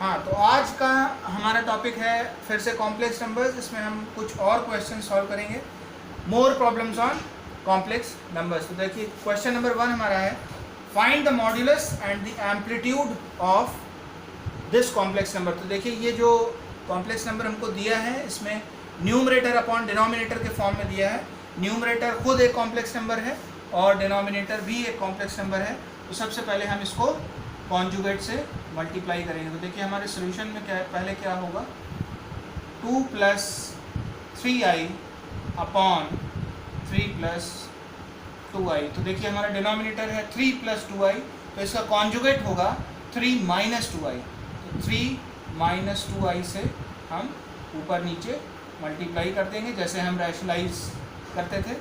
हाँ, तो आज का हमारा टॉपिक है फिर से कॉम्प्लेक्स नंबर्स। इसमें हम कुछ और क्वेश्चन सॉल्व करेंगे, more problems on complex numbers. तो देखिए क्वेश्चन नंबर 1 हमारा है, find the modulus and the amplitude of this complex number. तो देखिए ये जो कॉम्प्लेक्स नंबर हमको दिया है इसमें न्यूमरेटर अपॉन डिनोमिनेटर के फॉर्म में दिया है। न्यूमरेटर खुद एक कॉम्प्लेक्स नंबर है और डिनोमिनेटर भी एक कॉम्प्लेक्स नंबर है। तो सबसे पहले हम इसको कॉन्जुगेट से मल्टीप्लाई करेंगे। तो देखिए हमारे सोल्यूशन में क्या है, पहले क्या होगा, 2 + 3i अपॉन 3 + 2i। तो देखिए हमारा डिनोमिनेटर है 3 + 2i, तो इसका कॉन्जुगेट होगा 3 - 2i। तो 3 - 2i से हम ऊपर नीचे मल्टीप्लाई कर देंगे जैसे हम रैशनलाइज करते थे।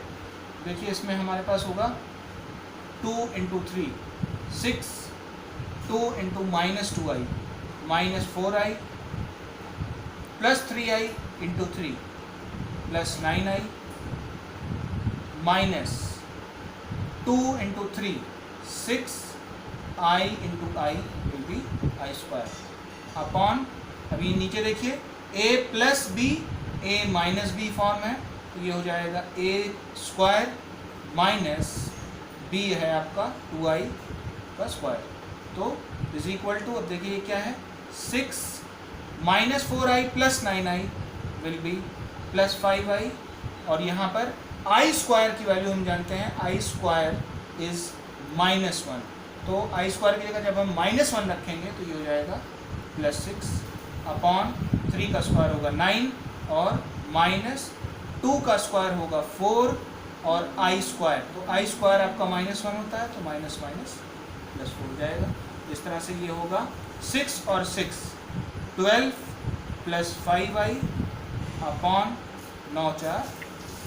देखिए इसमें हमारे पास होगा 2 × 3 6, 2 × -2i -4i + 3i × 3 + 9i minus 2 × 3 6i × i will be i square upon, अभी नीचे देखिए a + b a - b form है, तो ये हो जाएगा a स्क्वायर माइनस b है आपका 2i का स्क्वायर। तो इज इक्वल टू, अब देखिए ये क्या है, 6 - 4i + 9i will be +5i, और यहाँ पर i स्क्वायर की वैल्यू हम जानते हैं, i स्क्वायर इज -1। तो i स्क्वायर की जगह जब हम -1 रखेंगे तो ये हो जाएगा +6 अपॉन 3 का स्क्वायर होगा 9 और -2 का स्क्वायर होगा 4 और i स्क्वायर, तो i स्क्वायर आपका -1 होता है, तो माइनस +4 हो जाएगा। इस तरह से ये होगा 6 और 6 12 + 5i अपॉन 9 × 4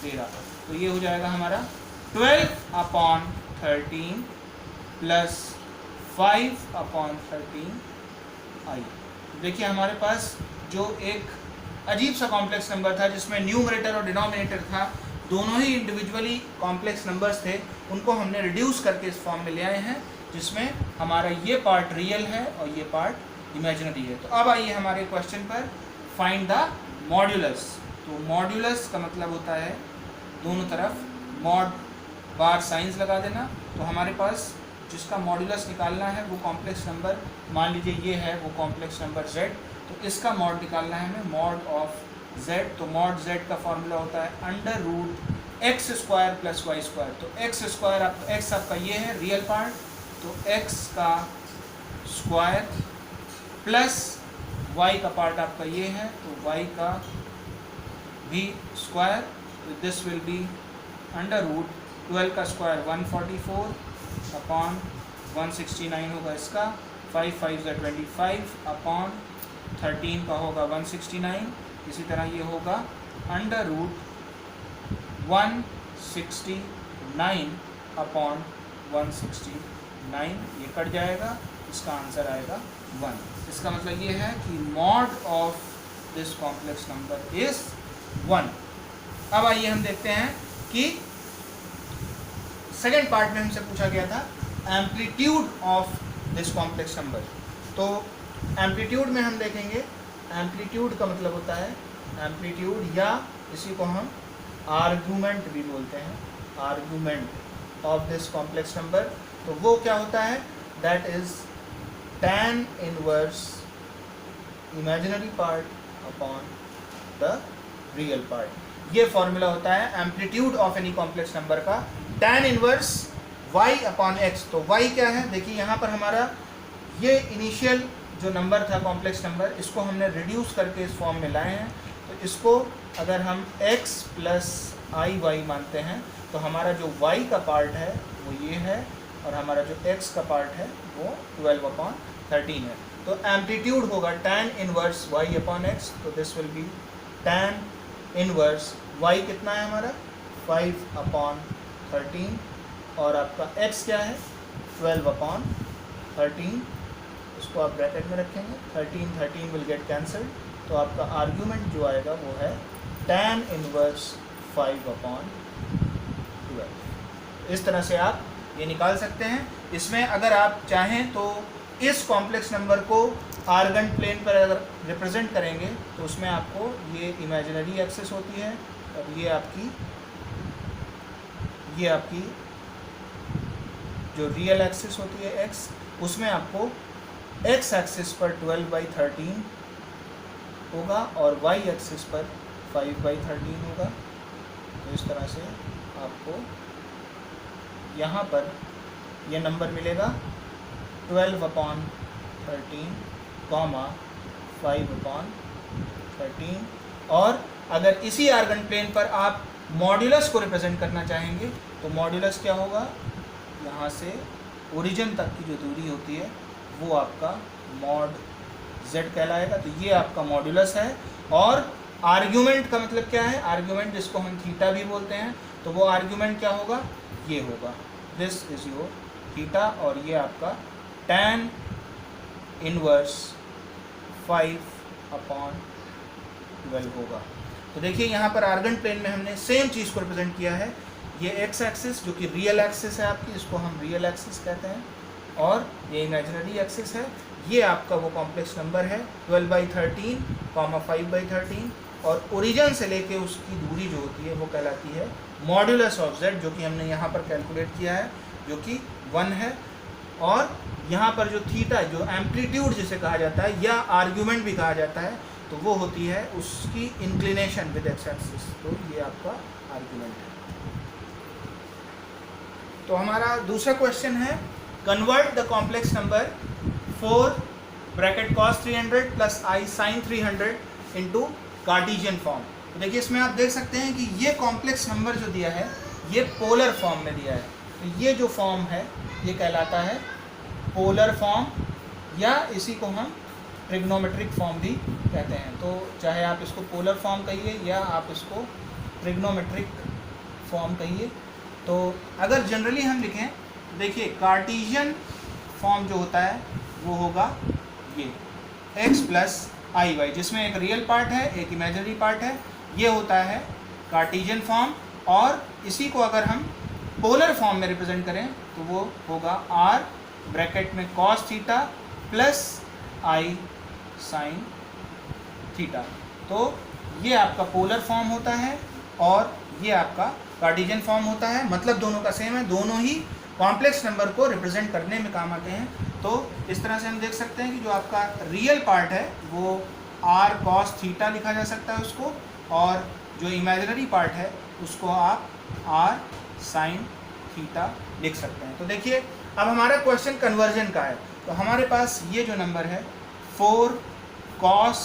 13। तो ये हो जाएगा हमारा 12 अपॉन 13 + 5 अपॉन 13i। देखिए हमारे पास जो एक अजीब सा कॉम्प्लेक्स नंबर था जिसमें न्यूमरेटर और डिनोमिनेटर था, दोनों ही इंडिविजुअली कॉम्प्लेक्स नंबर्स थे, उनको हमने रिड्यूस करके इस फॉर्म में ले आए हैं जिसमें हमारा ये पार्ट रियल है और ये पार्ट इमेजिनरी है। तो अब आइए हमारे क्वेश्चन पर, फाइंड द मॉड्यूलस। तो मॉड्यूलस का मतलब होता है दोनों तरफ मॉड बार साइंस लगा देना। तो हमारे पास जिसका मॉड्यूलस निकालना है वो कॉम्प्लेक्स नंबर, मान लीजिए ये है वो कॉम्प्लेक्स नंबर z, तो इसका मॉड निकालना है हमें, मॉड ऑफ z। तो मॉड z का फॉर्मूला होता है √x² + y²। तो x स्क्वायर, x आपका ये है रियल पार्ट, तो x का स्क्वायर प्लस y का पार्ट आपका ये है, तो y का भी स्क्वायर, तो दिस विल बी √12 का स्क्वायर 144 अपॉन 169 होगा इसका, 5 × 5 = 25 अपॉन 13 का होगा 169। इसी तरह ये होगा √169 अपॉन 169, ये कट जाएगा, इसका आंसर आएगा 1। इसका मतलब ये है कि mod of this complex number is 1। अब आइए हम देखते हैं कि सेकेंड पार्ट में हमसे पूछा गया था amplitude of this complex number. तो एम्पलीट्यूड में हम देखेंगे, एम्पलीट्यूड का मतलब होता है, एम्पलीट्यूड या इसी को हम आर्गुमेंट भी बोलते हैं, argument of this complex number. तो वो क्या होता है, that is tan inverse imaginary part upon the real part. ये फॉर्मूला होता है amplitude of any complex number का, tan inverse y upon x। तो y क्या है, देखिए यहाँ पर हमारा ये इनिशियल जो नंबर था कॉम्प्लेक्स नंबर, इसको हमने रिड्यूस करके इस फॉर्म में लाए हैं। तो इसको अगर हम x + iy मानते हैं तो हमारा जो y का पार्ट है वो ये है और हमारा जो x का पार्ट है वो 12/13 है। तो एम्पलीट्यूड होगा tan inverse y upon x, तो this will be tan inverse y कितना है हमारा 5/13 और आपका x क्या है 12/13, इसको आप ब्रैकेट में रखेंगे, 13 विल गेट कैंसल्ड, तो आपका आर्ग्यूमेंट जो आएगा वो है tan इनवर्स 5/12। इस तरह से आप ये निकाल सकते हैं। इसमें अगर आप चाहें तो इस कॉम्प्लेक्स नंबर को आर्गन प्लेन पर अगर रिप्रेजेंट करेंगे तो उसमें आपको ये इमेजिनरी एक्सिस होती है और ये आपकी जो रियल एक्सिस होती है x, उसमें आपको x एक्सिस पर 12/13 होगा और y एक्सिस पर 5/13 होगा। तो इस तरह से आपको यहाँ पर यह नंबर मिलेगा 12/13, 5/13। और अगर इसी आर्गन प्लेन पर आप मॉड्यूलस को रिप्रेजेंट करना चाहेंगे तो मॉड्यूलस क्या होगा, यहाँ से ओरिजिन तक की जो दूरी होती है वो आपका मॉड z कहलाएगा। तो ये आपका मॉड्यूलस है। और आर्ग्यूमेंट का मतलब क्या है, आर्ग्यूमेंट जिसको हम थीटा भी बोलते हैं, तो वो आर्ग्यूमेंट क्या होगा, ये होगा, दिस इज योर थीटा। और ये आपका tan इनवर्स 5/12 होगा। तो देखिए यहाँ पर आर्गन प्लेन में हमने सेम चीज़ को रिप्रेजेंट किया है। ये एक्स एक्सिस जो कि रियल एक्सिस है आपकी, इसको हम रियल एक्सिस कहते हैं, और ये इमेजिनरी एक्सिस है। ये आपका वो कॉम्प्लेक्स नंबर है 12/13, 5/13, और ओरिजिन से लेके उसकी दूरी जो होती है वो कहलाती है मॉड्यूलस ऑफ z, जो कि हमने यहाँ पर कैलकुलेट किया है, जो कि 1 है। और यहाँ पर जो थीटा, जो एम्पलीट्यूड जिसे कहा जाता है या आर्ग्यूमेंट भी कहा जाता है, तो वो होती है उसकी इंक्लिनेशन विद एक्स एक्सिस। तो ये आपका आर्ग्यूमेंट है। तो हमारा दूसरा क्वेश्चन है, convert the complex number 4 bracket cos 300 plus i sin 300 into Cartesian form. तो देखिए इसमें आप देख सकते हैं कि ये कॉम्प्लेक्स नंबर जो दिया है ये पोलर फॉर्म में दिया है। तो ये जो फॉर्म है ये कहलाता है पोलर फॉर्म, या इसी को हम ट्रिग्नोमेट्रिक फॉर्म भी कहते हैं। तो चाहे आप इसको पोलर फॉर्म कहिए या आप इसको ट्रिग्नोमेट्रिक फॉर्म कहिए। तो अगर जनरली हम लिखें, देखिए कार्टेशियन फॉर्म जो होता है वो होगा ये x प्लस आई वाई, जिसमें एक रियल पार्ट है एक इमेजिनरी पार्ट है, ये होता है कार्टेशियन फॉर्म। और इसी को अगर हम पोलर फॉर्म में रिप्रेजेंट करें तो वो होगा r ब्रैकेट में cos theta plus i sin theta. तो ये आपका पोलर फॉर्म होता है और ये आपका कार्टेशियन फॉर्म होता है। मतलब दोनों का सेम है, दोनों ही कॉम्प्लेक्स नंबर को रिप्रेजेंट करने में काम आते हैं। तो इस तरह से हम देख सकते हैं कि जो आपका रियल पार्ट है वो r cos थीटा लिखा जा सकता है उसको, और जो इमेजिनरी पार्ट है उसको आप r sin थीटा लिख सकते हैं। तो देखिए अब हमारा क्वेश्चन कन्वर्जन का है। तो हमारे पास ये जो नंबर है 4 cos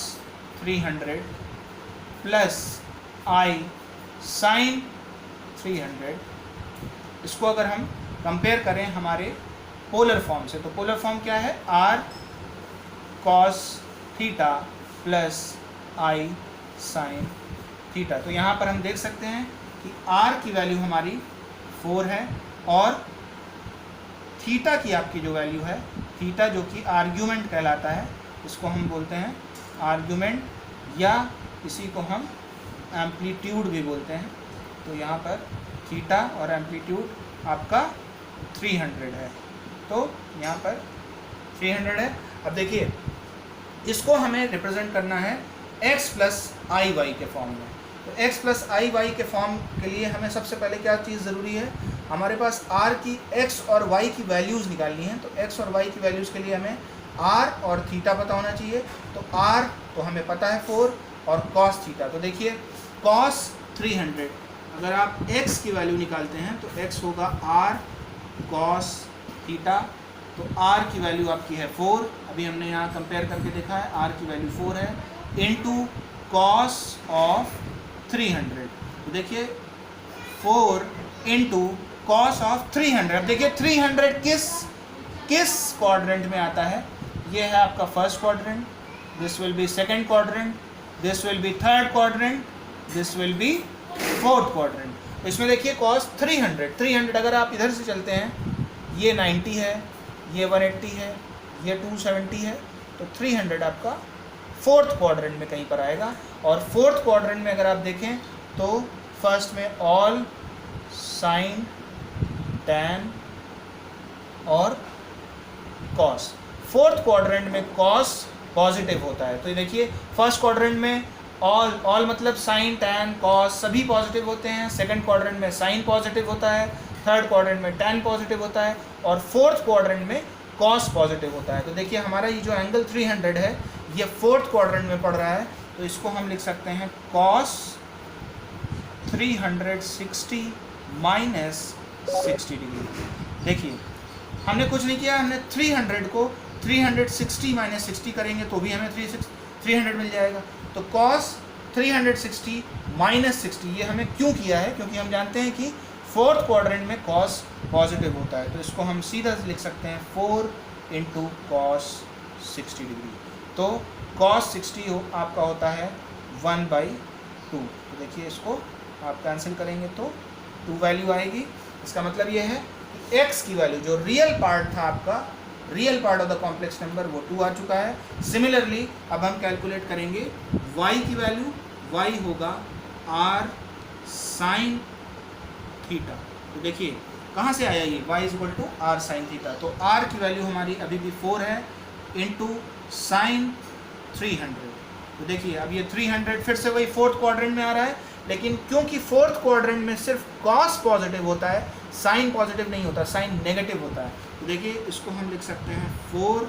300 प्लस i sin 300, इसको अगर हम कंपेयर करें हमारे पोलर फॉर्म से, तो पोलर फॉर्म क्या है, r cos theta plus i sin theta. तो यहाँ पर हम देख सकते हैं कि r की वैल्यू हमारी 4 है और थीटा की आपकी जो वैल्यू है, थीटा जो कि आर्ग्यूमेंट कहलाता है, इसको हम बोलते हैं आर्ग्यूमेंट, या इसी को हम एम्पलीट्यूड भी बोलते हैं। तो यहाँ पर थीटा और एम्पलीट्यूड आपका 300 है, तो यहाँ पर 300 है। अब देखिए इसको हमें रिप्रेजेंट करना है x प्लस आई वाई के फॉर्म में। तो x प्लस आई वाई के फॉर्म के लिए हमें सबसे पहले क्या चीज़ ज़रूरी है, हमारे पास r की x और y की वैल्यूज़ निकालनी है। तो x और y की वैल्यूज़ के लिए हमें r और थीटा पता होना चाहिए। तो r तो हमें पता है 4 और cos थीटा। तो देखिए cos 300 अगर आप x की वैल्यू निकालते हैं तो x होगा r cos थीटा। तो r की वैल्यू आपकी है 4, अभी हमने यहाँ कंपेयर करके देखा है, r की वैल्यू 4 है, इनटू cos ऑफ 300। तो देखिए 4 इंटू cos ऑफ 300। अब देखिए 300 किस क्वाड्रेंट में आता है, ये है आपका first quadrant, this will be second quadrant, this will be third quadrant, this will be fourth quadrant. तो इसमें देखिए cos 300 अगर आप इधर से चलते हैं, ये 90 है, ये 180 है, ये 270 है, तो 300 आपका फोर्थ क्वाड्रेंट में कहीं पर आएगा। और फोर्थ क्वाड्रेंट में अगर आप देखें तो फर्स्ट में ऑल, साइन, टैन और कॉस, फोर्थ क्वाड्रेंट में कॉस पॉजिटिव होता है। तो ये देखिए फर्स्ट क्वाड्रेंट में ऑल मतलब साइन टैन कॉस सभी पॉजिटिव होते हैं, सेकंड क्वाड्रेंट में साइन पॉजिटिव होता है, थर्ड क्वाड्रेंट में टैन पॉजिटिव होता है और फोर्थ क्वाड्रेंट में कॉस पॉजिटिव होता है। तो देखिए हमारा ये जो एंगल 300 है ये फोर्थ क्वाड्रेंट में पड़ रहा है, तो इसको हम लिख सकते हैं कॉस 360 माइनस 60 डिग्री। देखिए हमने कुछ नहीं किया, हमने 300 को 360 माइनस 60 करेंगे तो भी हमें 300 मिल जाएगा। तो कॉस 360 माइनस 60 ये हमें क्यों किया है, क्योंकि हम जानते हैं कि फोर्थ क्वाड्रेंट में कॉस पॉजिटिव होता है। तो इसको हम सीधा लिख सकते हैं 4 इंटू कॉस 60 डिग्री। तो कॉस 60 आपका होता है 1/2। तो देखिए इसको आप कैंसिल करेंगे तो 2 वैल्यू आएगी। इसका मतलब ये है कि x की वैल्यू जो रियल पार्ट था आपका, real part of the complex number वो 2 आ चुका है। सिमिलरली अब हम कैलकुलेट करेंगे y की वैल्यू, y होगा r साइन थीटा। तो देखिए कहाँ से आया ये y equal to R sine theta. तो r की वैल्यू हमारी अभी भी 4 है इंटू साइन 300। तो देखिए अब ये 300 फिर से वही फोर्थ क्वाड्रेंट में आ रहा है, लेकिन क्योंकि फोर्थ क्वाड्रेंट में सिर्फ कॉस पॉजिटिव होता है, साइन पॉजिटिव नहीं होता, साइन नेगेटिव होता है। तो देखिए इसको हम लिख सकते हैं 4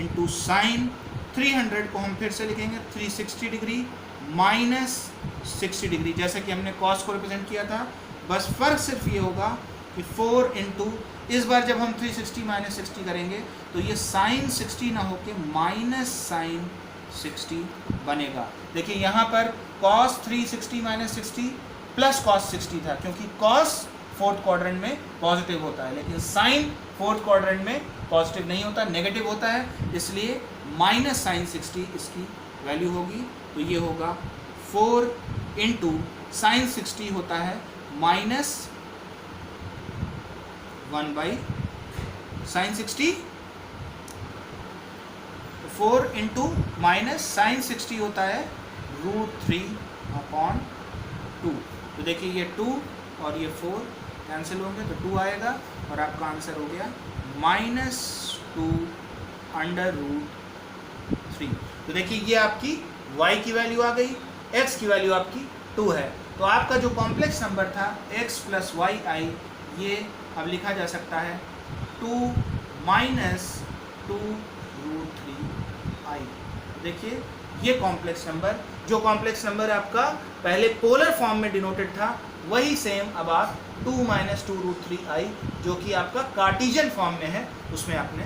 इंटू साइन 300 को हम फिर से लिखेंगे 360 डिग्री माइनस 60 डिग्री, जैसे कि हमने कॉस को रिप्रेजेंट किया था। बस फ़र्क सिर्फ ये होगा कि 4 इंटू, इस बार जब हम 360 माइनस 60 करेंगे तो ये साइन 60 ना होके माइनस साइन 60 बनेगा। देखिए यहाँ पर कॉस 360 माइनस 60 प्लस कॉस 60 था, क्योंकि कॉस फोर्थ क्वाड्रेंट में पॉजिटिव होता है, लेकिन साइन फोर्थ क्वाड्रेंट में पॉजिटिव नहीं होता, नेगेटिव होता है, इसलिए माइनस साइन 60 इसकी वैल्यू होगी। तो ये होगा 4 इंटू साइन 60 होता है minus 1 sine 60, 4 into minus sine 60 होता है √3/2। तो देखिए ये 2 और ये 4 कैंसिल होंगे तो 2 आएगा और आपका आंसर हो गया -2/√3। तो देखिए ये आपकी y की वैल्यू आ गई, x की वैल्यू आपकी 2 है। तो आपका जो कॉम्प्लेक्स नंबर था x + yi, ये अब लिखा जा सकता है 2 - 2√3i। देखिए ये कॉम्प्लेक्स नंबर, जो कॉम्प्लेक्स नंबर आपका पहले पोलर फॉर्म में डिनोटेड था, वही सेम अब आप 2 - 2√3i जो कि आपका कार्टेशियन फॉर्म में है उसमें आपने